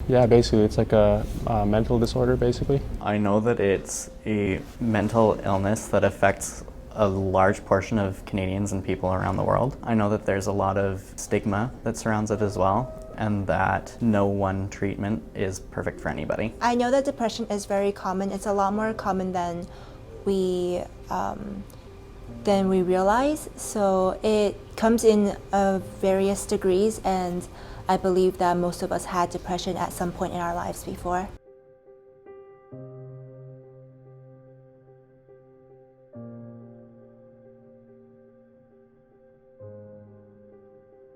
Yeah, basically it's like a mental disorder, basically. I know that it's a mental illness that affects a large portion of Canadians and people around the world. I know that there's a lot of stigma that surrounds it as well, and that no one treatment is perfect for anybody. I know that depression is very common. It's a lot more common than we realize. So it comes in various degrees, and I believe that most of us had depression at some point in our lives before.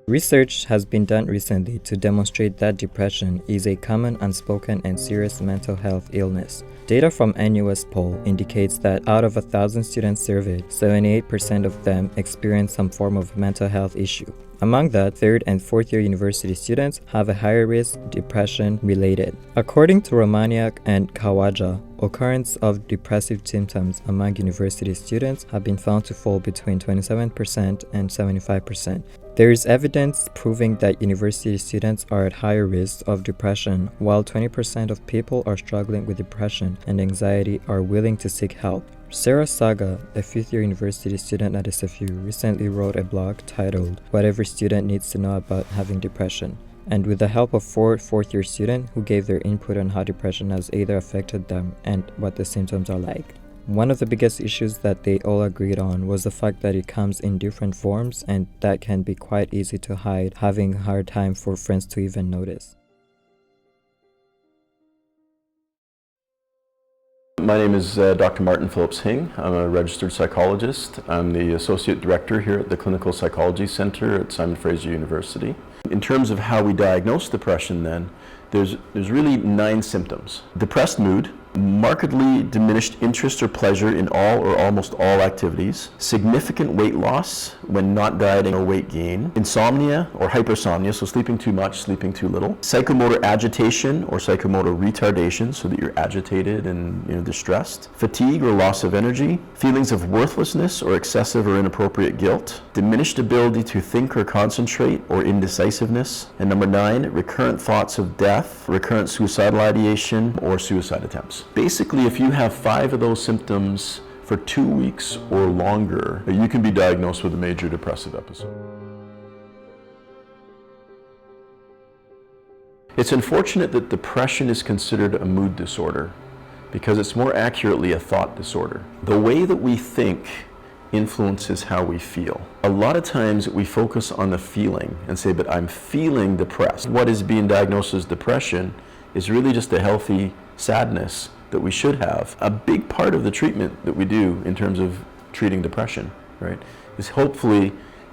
Research has been done recently to demonstrate that depression is a common unspoken and serious mental health illness. Data from NUS poll indicates that out of 1,000 students surveyed, 78% of them experience some form of mental health issue. Among that, third and fourth year university students have a higher risk depression related. According to Romaniak and Kawaja, occurrence of depressive symptoms among university students have been found to fall between 27% and 75%. There is evidence proving that university students are at higher risk of depression, while 20% of people are struggling with depression and anxiety are willing to seek help. Sarah Saga, a fifth-year university student at SFU, recently wrote a blog titled "What Every Student Needs to Know About Having Depression," and with the help of four fourth-year students who gave their input on how depression has either affected them and what the symptoms are like. One of the biggest issues that they all agreed on was the fact that it comes in different forms, and that can be quite easy to hide, having a hard time for friends to even notice. My name is Dr. Martin Phillips-Hing. I'm a registered psychologist. I'm the Associate Director here at the Clinical Psychology Center at Simon Fraser University. In terms of how we diagnose depression then, there's really 9 symptoms. Depressed mood, markedly diminished interest or pleasure in all or almost all activities, significant weight loss when not dieting or weight gain, insomnia or hypersomnia, so sleeping too much, sleeping too little, psychomotor agitation or psychomotor retardation, so that you're agitated and distressed, fatigue or loss of energy, feelings of worthlessness or excessive or inappropriate guilt, diminished ability to think or concentrate or indecisiveness, and number 9, recurrent thoughts of death, recurrent suicidal ideation, or suicide attempts. Basically, if you have 5 of those symptoms for 2 weeks or longer, you can be diagnosed with a major depressive episode. It's unfortunate that depression is considered a mood disorder because it's more accurately a thought disorder. The way that we think influences how we feel. A lot of times we focus on the feeling and say, but I'm feeling depressed. What is being diagnosed as depression is really just a healthy sadness that we should have. A big part of the treatment that we do in terms of treating depression, right, is hopefully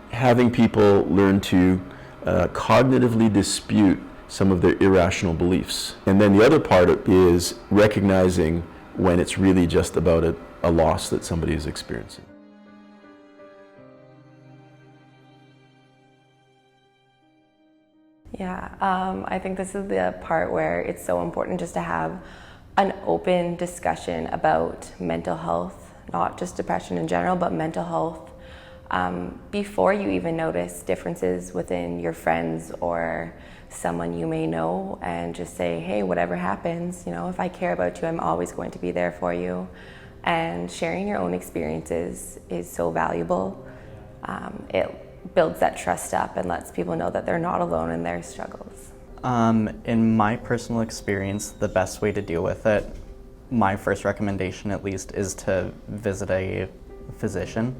having people learn to cognitively dispute some of their irrational beliefs. And then the other part is recognizing when it's really just about a loss that somebody is experiencing. Yeah, I think this is the part where it's so important just to have an open discussion about mental health, not just depression in general, but mental health, before you even notice differences within your friends or someone you may know, and just say, hey, whatever happens, if I care about you, I'm always going to be there for you. And sharing your own experiences is so valuable. It builds that trust up and lets people know that they're not alone in their struggles. In my personal experience, the best way to deal with it, my first recommendation at least, is to visit a physician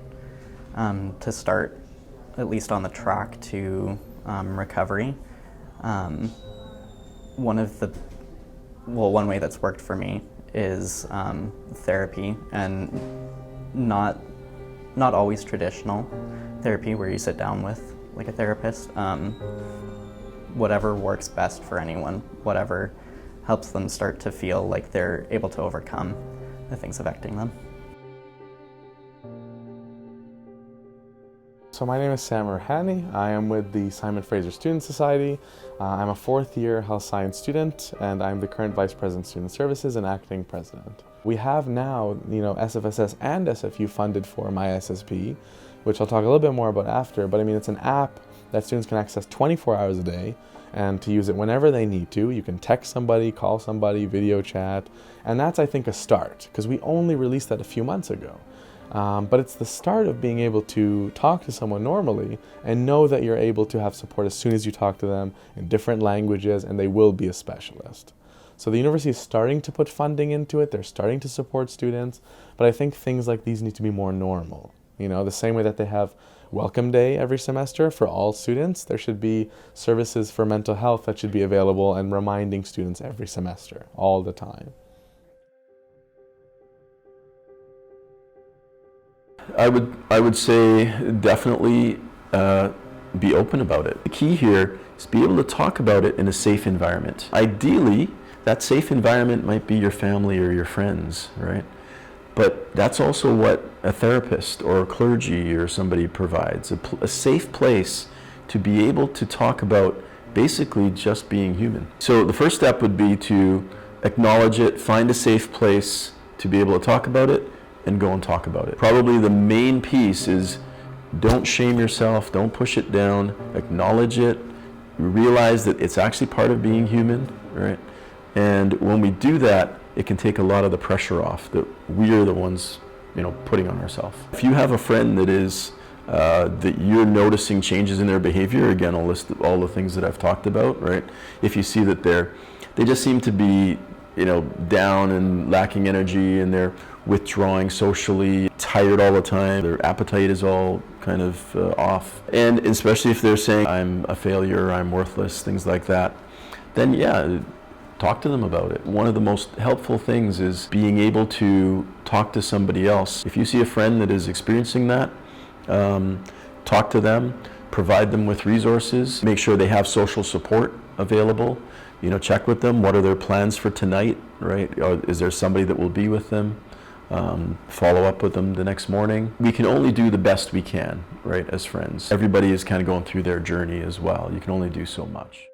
to start at least on the track to recovery. One way that's worked for me is therapy, and not always traditional therapy where you sit down with like a therapist. Whatever works best for anyone, whatever helps them start to feel like they're able to overcome the things affecting them. So my name is Sam Rahani. I am with the Simon Fraser Student Society. I'm a 4th year health science student, and I'm the current Vice President of Student Services and acting President. We have now, SFSS and SFU funded for My SSP, which I'll talk a little bit more about after, but it's an app that students can access 24 hours a day, and to use it whenever they need to. You can text somebody, call somebody, video chat, and that's, I think, a start, because we only released that a few months ago. But it's the start of being able to talk to someone normally and know that you're able to have support as soon as you talk to them in different languages, and they will be a specialist. So the university is starting to put funding into it, they're starting to support students, but I think things like these need to be more normal. You know, the same way that they have Welcome Day every semester for all students, there should be services for mental health that should be available and reminding students every semester, all the time. I would say definitely be open about it. The key here is be able to talk about it in a safe environment. Ideally, that safe environment might be your family or your friends, right? But that's also what a therapist or a clergy or somebody provides, a safe place to be able to talk about basically just being human. So the first step would be to acknowledge it, find a safe place to be able to talk about it, and go and talk about it. Probably the main piece is don't shame yourself, don't push it down, acknowledge it, realize that it's actually part of being human, right? And when we do that, it can take a lot of the pressure off that we are the ones, putting on ourselves. If you have a friend that is that you're noticing changes in their behavior, again, I'll list all the things that I've talked about, right? If you see that they just seem to be, down and lacking energy, and they're withdrawing socially, tired all the time, their appetite is all kind of off, and especially if they're saying, I'm a failure, I'm worthless, things like that, then yeah, talk to them about it. One of the most helpful things is being able to talk to somebody else. If you see a friend that is experiencing that, talk to them, provide them with resources, make sure they have social support available. Check with them, what are their plans for tonight, right? Or is there somebody that will be with them? Follow up with them the next morning. We can only do the best we can, right, as friends. Everybody is kind of going through their journey as well. You can only do so much.